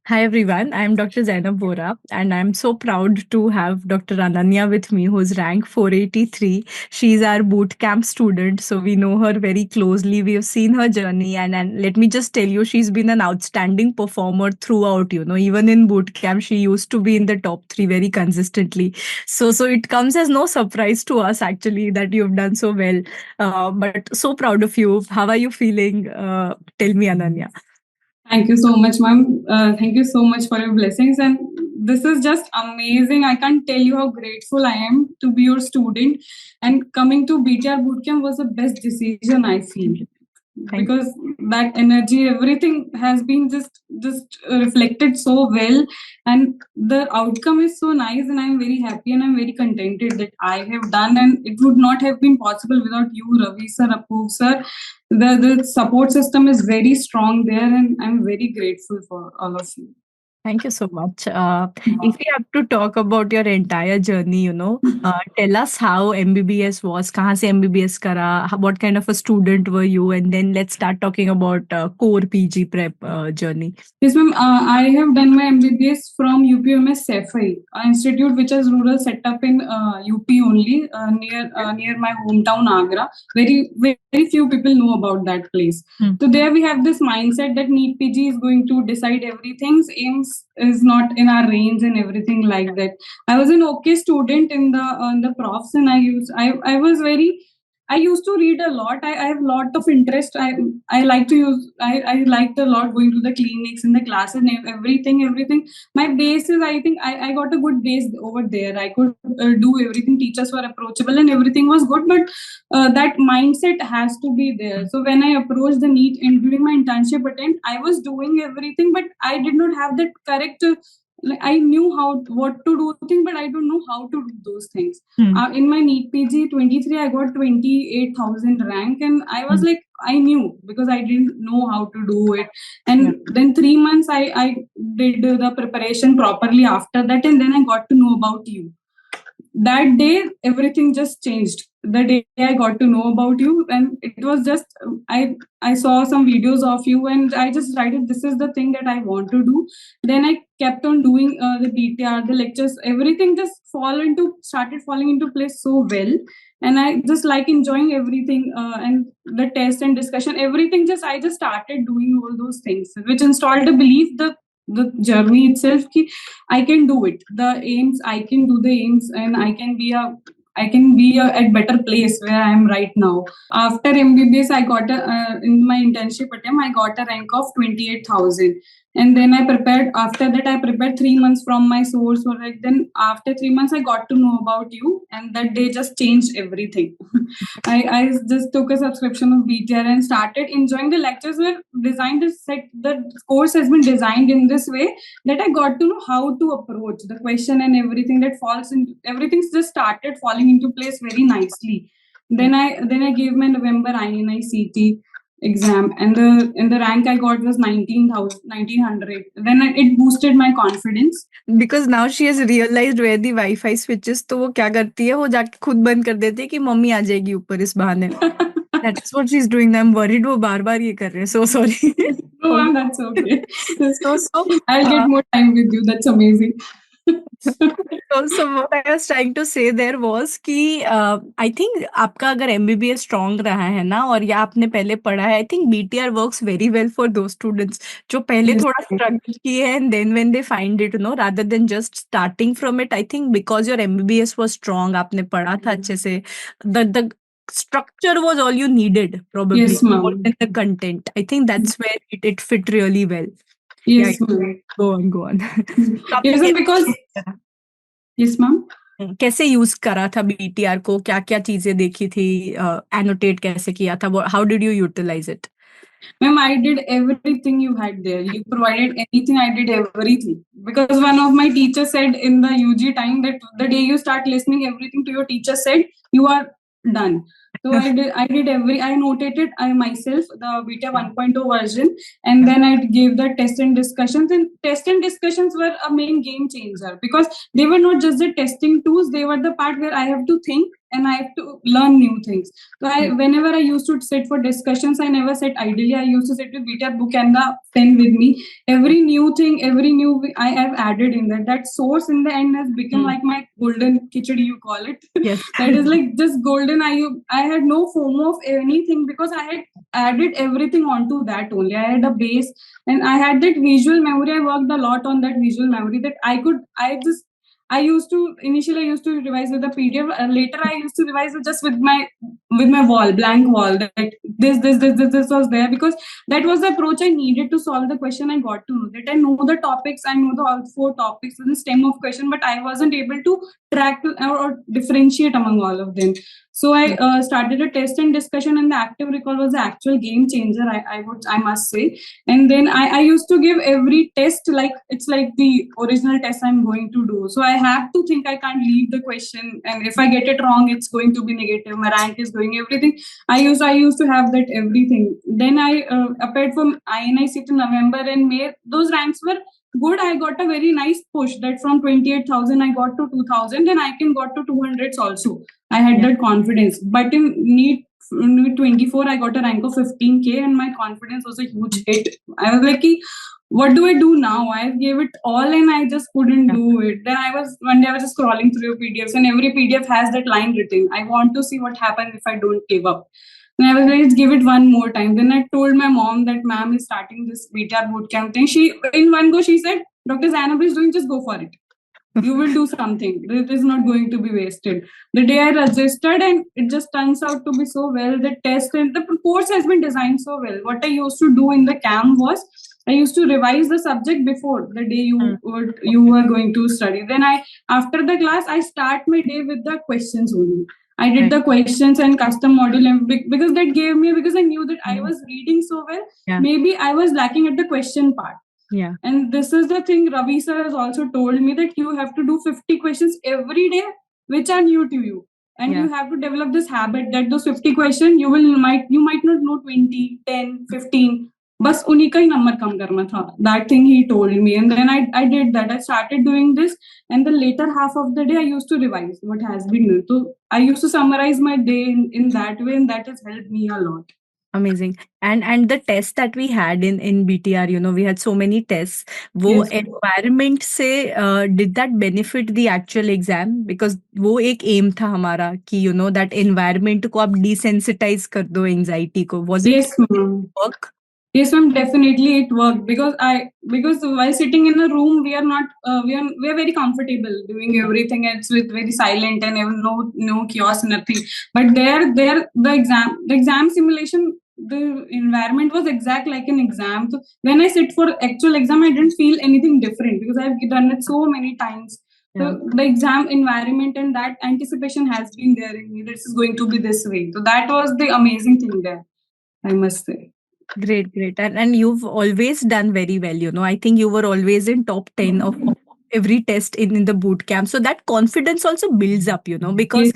Hi everyone, I'm Dr. Zainab Bora and I'm so proud to have Dr. Ananya with me who's rank 483. She's our boot camp student, so we know her very closely. We have seen her journey and let me just tell you, she's been an outstanding performer throughout, even in boot camp, she used to be in the top three very consistently. So it comes as no surprise to us actually that you've done so well. But so proud of you. How are you feeling? Tell me, Ananya. Thank you so much, ma'am. Thank you so much for your blessings. And this is just amazing. I can't tell you how grateful I am to be your student. And coming to BTR Bootcamp was the best decision, I feel. Because that energy, everything has been just reflected so well, and the outcome is so nice, and I'm very happy and I'm very contented that I have done, and it would not have been possible without you, Ravi sir, Apoorv sir. The support system is very strong there, and I'm very grateful for all of you. Thank you so much. If we have to talk about your entire journey, tell us how MBBS was, kahan se MBBS kara, what kind of a student were you, and then let's start talking about core PG prep journey. Yes, ma'am. I have done my MBBS from UPMS Sefai, an institute which is rural set up in UP only, near my hometown Agra. Very few people know about that place. So there we have this mindset that NEET PG is going to decide everything. AIMS is not in our range and everything like that. I was an okay student in the profs, and I was very. I used to read a lot. I have a lot of interest. I like to use. I liked a lot going to the clinics and the classes and everything. My base is, I think I got a good base over there. I could do everything. Teachers were approachable and everything was good. But that mindset has to be there. So when I approached the NEET and during my internship attempt, I was doing everything, but I did not have that correct. Like I knew what to do thing, but I don't know how to do those things. In my NEET PG 23, I got 28,000 rank, and I was like, I knew because I didn't know how to do it. And then 3 months I did the preparation properly after that, and then I got to know about you. That day everything just changed. The day I got to know about you, and it was just I saw some videos of you, and I just decided this is the thing that I want to do. Then I kept on doing the BTR, the lectures, everything just started falling into place so well, and I just like enjoying everything, and the test and discussion, everything. I just started doing all those things, which installed a belief, the journey itself ki I can do it. The aims, I can do the aims, and I can be at better place where I am right now. After MBBS, I got in my internship attempt, I got a rank of 28,000. And then I prepared, after that, I prepared 3 months from my source. Or like, then after 3 months, I got to know about you. And that day just changed everything. I just took a subscription of BTR and started enjoying the lectures were designed to set, the course has been designed in this way that I got to know how to approach the question, and everything that falls in, everything's just started falling into place very nicely. Then I gave my November INI CT exam, and the rank I got was 1900. Then it boosted my confidence. Because now she has realized where the Wi-Fi switches, तो वो क्या करती है, वो जाके खुद बंद कर देती है कि मम्मी आ जाएगी ऊपर इस बहाने. That's what she's doing. I'm worried वो बार-बार ये कर रहे हैं. So sorry. No, ma'am, that's okay. So I'll get more time with you. That's amazing. So what I was trying to say there was कि I think आपका अगर MBBS strong रहा है ना, और या आपने पहले पढ़ा है, I think BTR works very well for those students जो पहले थोड़ा struggle किए हैं, and then when they find it, rather than just starting from it, I think because your MBBS was strong, आपने पढ़ा था अच्छे से, the structure was all you needed probably. Yes, ma'am. More than the content. I think that's where it fit really well. Yes, Yeah, ma'am. go on. Yes, ma'am, because yes, ma'am. कैसे use करा था BTR को, क्या क्या चीजें देखी थी, annotate कैसे किया था, how did you utilise it? Ma'am, I did everything you had there. You provided anything, I did everything. Because one of my teachers said in the UG time that the day you start listening everything to your teacher said, you are done. So I did I notated myself the beta 1.0 version, and then I gave the test and discussions. And test and discussions were a main game changer because they were not just the testing tools, they were the part where I have to think and I have to learn new things. So whenever I used to sit for discussions, I never sat idly. I used to sit with BTR book and the pen with me. Every new thing, I have added in that. That source in the end has become like my golden khichdi, you call it. Yes. That is like just golden. I had no FOMO of anything because I had added everything onto that only. I had a base and I had that visual memory. I worked a lot on that visual memory that I used to initially I used to revise with the PDF. Later I used to revise it just with my wall, blank wall. That this was there because that was the approach I needed to solve the question. I got to know that I know the topics, I know the all 4 topics in the stem of question, but I wasn't able to track or differentiate among all of them. So I started a test and discussion, and the active recall was the actual game changer. I must say. And then I used to give every test like it's like the original test I'm going to do. So I have to think I can't leave the question, and if I get it wrong, it's going to be negative. My rank is going everything. I used to have that everything. Then I applied for INICET in November and May. Those ranks were good. I got a very nice push that from 28,000 I got to 2,000, and I can got to 200s also. I had that confidence. But in NEET 24, I got a rank of 15K, and my confidence was a huge hit. I was like, what do I do now? I gave it all and I just couldn't do it. Then one day I was just scrolling through PDFs, and every PDF has that line written. I want to see what happens if I don't give up. And I was like, let's give it one more time. Then I told my mom that ma'am is starting this BTR bootcamp thing. In one go, she said, Dr. Zainab is doing, just go for it. You will do something. It is not going to be wasted. The day I registered, and it just turns out to be so well. The test and the course has been designed so well. What I used to do in the camp was I used to revise the subject before the day you were going to study. Then after the class, I start my day with the questions only. I did the questions and custom module, and because that gave me, because I knew that I was reading so well, maybe I was lacking at the question part. Yeah. And this is the thing Ravi sir has also told me, that you have to do 50 questions every day, which are new to you. And you have to develop this habit that those 50 questions, you might not know 20, 10, 15. बस उन्हीं का ही number कम करना था. That thing he told me, and then I did that. I started doing this, and the later half of the day I used to revise what has been done. So I used to summarize my day in that way, and that has helped me a lot. Amazing. And the tests that we had in BTR, we had so many tests. वो environment से did that benefit the actual exam? Because वो एक aim था हमारा कि that environment को आप desensitize कर दो anxiety को. Was it work? Yes, ma'am. Definitely, it worked because while sitting in a room, we are very comfortable doing everything. It's with very silent and no chaos, nothing. But the exam simulation, the environment was exact like an exam. So when I sit for actual exam, I didn't feel anything different because I've done it so many times. So the exam environment and that anticipation has been there in me. This is going to be this way. So that was the amazing thing there, I must say. Great. And you've always done very well, I think you were always in top 10 of every test in the boot camp. So that confidence also builds up, because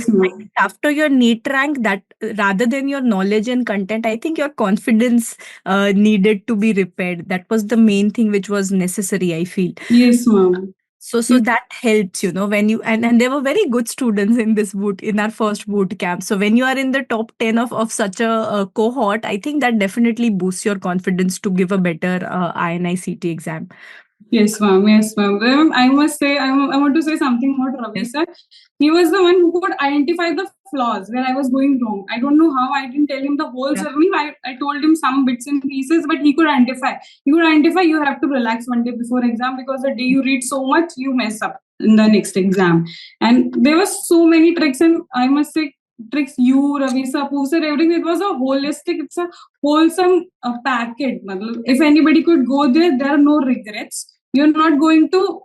after your NEET rank, that rather than your knowledge and content, I think your confidence needed to be repaired. That was the main thing which was necessary, I feel. Yes, ma'am. So that helps, when you and there were very good students in our first boot camp. So when you are in the top 10 of such a cohort, I think that definitely boosts your confidence to give a better INICET exam. Yes, ma'am. I must say, I want to say something about Ravi sir. He was the one who could identify the flaws where I was going wrong. I don't know how. I didn't tell him the whole journey. I told him some bits and pieces, but he could identify. You have to relax one day before exam, because the day you read so much, you mess up in the next exam. And there were so many tricks, and I must say, tricks Ravi sir, Poo sir, everything. It was a holistic, it's a wholesome packet. If anybody could go there are no regrets. You're not going to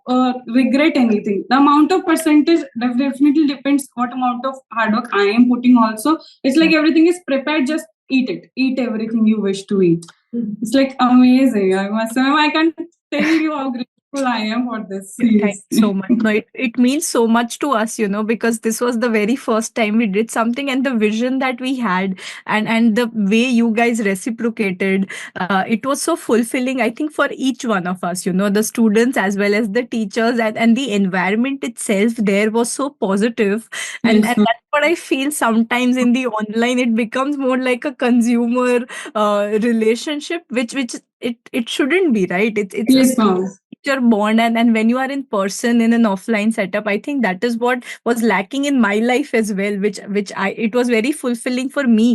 regret anything. The amount of percentage definitely depends what amount of hard work I am putting also. It's like everything is prepared, just eat it. Eat everything you wish to eat. It's like amazing. I must say, I can't tell you how great grateful I am for this. Thank you so Seriously. much. No, it means so much to us, because this was the very first time we did something, and the vision that we had, and the way you guys reciprocated, it was so fulfilling, I think, for each one of us, the students as well as the teachers, and the environment itself there was so positive. And Yes, ma'am. that's what I feel sometimes in the online, it becomes more like a consumer relationship, which it shouldn't be, right? It's a Yes, ma'am. your bond, and when you are in person in an offline setup, I think that is what was lacking in my life as well, which I it was very fulfilling for me,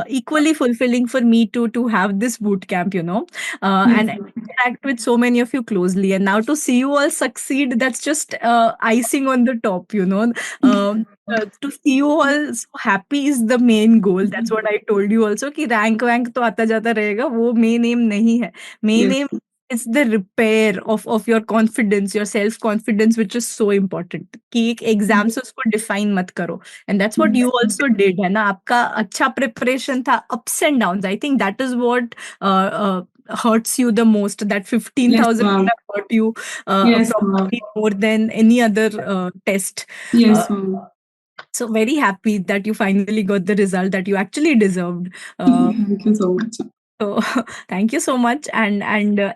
equally fulfilling for me to have this boot camp, Yes, and ma'am. interact with so many of you closely, and now to see you all succeed, that's just icing on the top, to see you all so happy is the main goal. That's what I told you also, कि rank वैंक तो आता जाता रहेगा, वो main aim नहीं है. Main Yes, aim it's the repair of your confidence, your self confidence, which is so important. कि एक एग्जाम से उसको डिफाइन मत करो, and that's what you also did, है ना. आपका अच्छा प्रिपरेशन था, ups and downs. I think that is what hurts you the most. That yes, 15,000 would ma'am. have hurt you Yes, ma'am. probably more than any other test. Uh, Yes, ma'am. so very happy that you finally got the result that you actually deserved. Thank you so much. So thank you so much, and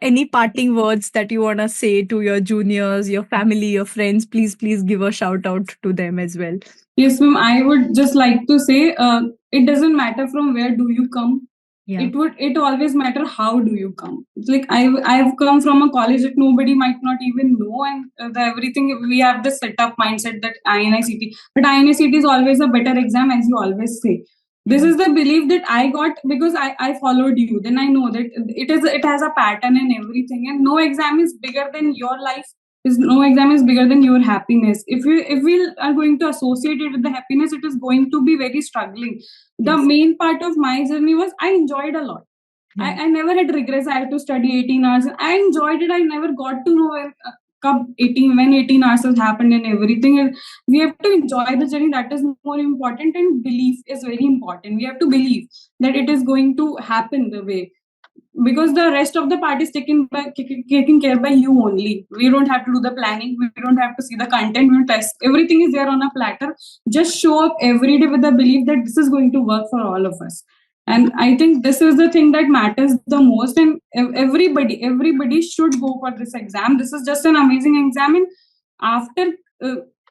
any parting words that you want to say to your juniors, your family, your friends, please give a shout out to them as well. Yes, ma'am. I would just like to say, it doesn't matter from where do you come. Yeah. It always matter how do you come. It's like I've come from a college that nobody might not even know, and everything we have the setup mindset that INICT, but INICT is always a better exam, as you always say. This is the belief that I got because I followed you. Then I know that it has a pattern and everything, and no exam is bigger than your life. Is no exam is bigger than your happiness. If we are going to associate it with the happiness, it is going to be very struggling. The Yes. main part of my journey was I enjoyed a lot. Yeah. I never had regrets. I had to study 18 hours. I enjoyed it. I never got to know when 18 hours has happened and everything. And we have to enjoy the journey. That is more important. And belief is very important. We have to believe that it is going to happen the way, because the rest of the part is taken care by you only. We don't have to do the planning. We don't have to see the content. We don't test. Everything is there on a platter. Just show up every day with the belief that this is going to work for all of us. And I think this is the thing that matters the most. And everybody should go for this exam. This is just an amazing exam. And after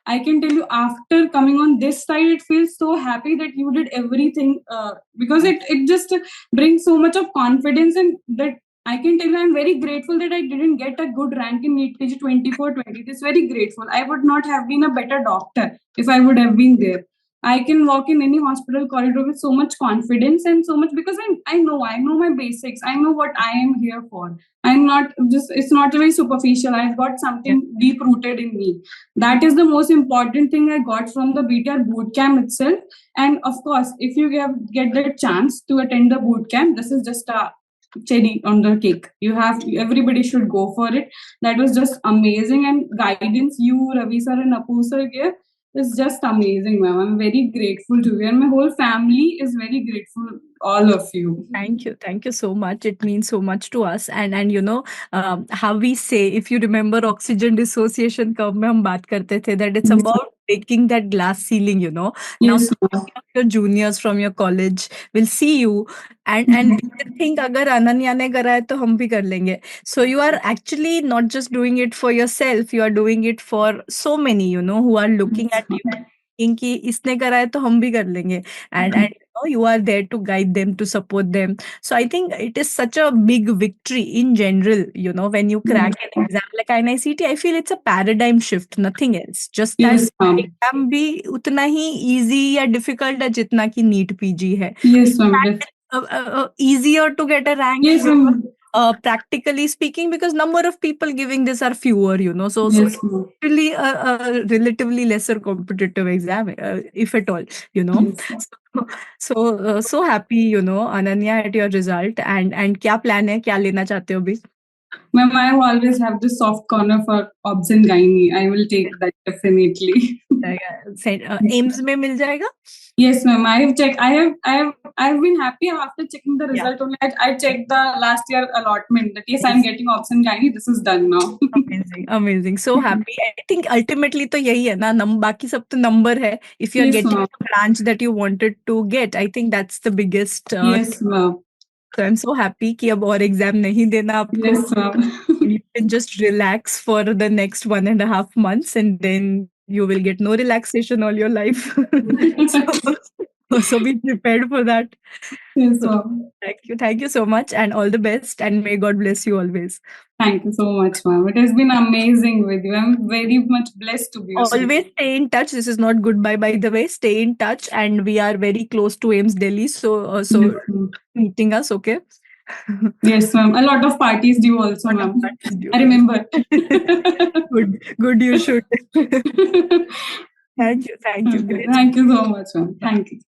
I can tell you, after coming on this side, it feels so happy that you did everything, because it just brings so much of confidence, and that I can tell you, I'm very grateful that I didn't get a good rank in NEET PG 24/20. It's very grateful. I would not have been a better doctor if I would have been there. I can walk in any hospital corridor with so much confidence and so much, because I know my basics. I know what I am here for. I'm not just, it's not very superficial. I've got something deep rooted in me. That is the most important thing I got from the BTR boot camp itself. And of course, if you get the chance to attend the boot camp, this is just a cherry on the cake. Everybody should go for it. That was just amazing, and guidance you, Ravi sir and Apu sir gave is just amazing, ma'am. I'm very grateful to you, and my whole family is very grateful, all of you. Thank you so much. It means so much to us. And how we say, if you remember oxygen dissociation curve में हम बात करते थे, that it's about breaking that glass ceiling. Now Yes, so ma'am. many of your juniors from your college will see you and they think अगर अनन्या ने करा है तो हम भी कर लेंगे. So you are actually not just doing it for yourself, you are doing it for so many, who are looking at you and thinking कि इसने करा है तो हम भी कर लेंगे. And you are there to guide them, to support them. So I think it is such a big victory in general, when you crack an exam like INICT. I feel it's a paradigm shift, nothing else. Just that Yes, ma'am. exam भी उतना ही easy या difficult है जितना कि NEET PG है. Yes, ma'am. Easier to get a rank. Yes, ma'am. Practically speaking, because number of people giving this are fewer, so Yes, it's ma'am. really a relatively lesser competitive exam, if at all, Yes, ma'am. so happy, Ananya, at your result. And क्या plan है, क्या लेना चाहते हो अभी? Ma'am, I always have this soft corner for obs and gynae. I will take that definitely. AIIMS में मिल जाएगा? Yes, ma'am. I have checked. I've been happy after checking the result only. I checked the last year allotment that yes, I'm getting obs and gynae. This is done now. Amazing. So happy. I think ultimately तो यही है ना, बाकी सब तो number है. If you are Yes, getting ma'am. the branch that you wanted to get, I think that's the biggest. Yes, ma'am. So I'm so happy कि अब और exam नहीं देना आपको. Yes, ma'am. You can just relax for the next 1.5 months, and then you will get no relaxation all your life. So be prepared for that. Yes, So ma'am. thank you so much, and all the best, and may God bless you always. Thank you so much, ma'am. It has been amazing with you. I'm very much blessed to be your Always student. stay in touch. This is not goodbye, by the way. Stay in touch, and we are very close to AIMS Delhi, so Yes, ma'am. meeting us, okay? Yes, ma'am. A lot of parties due also, Lot of ma'am. parties due. I remember. Good. You should. Thank you. Okay. Great. Thank you so much, ma'am. Thank you.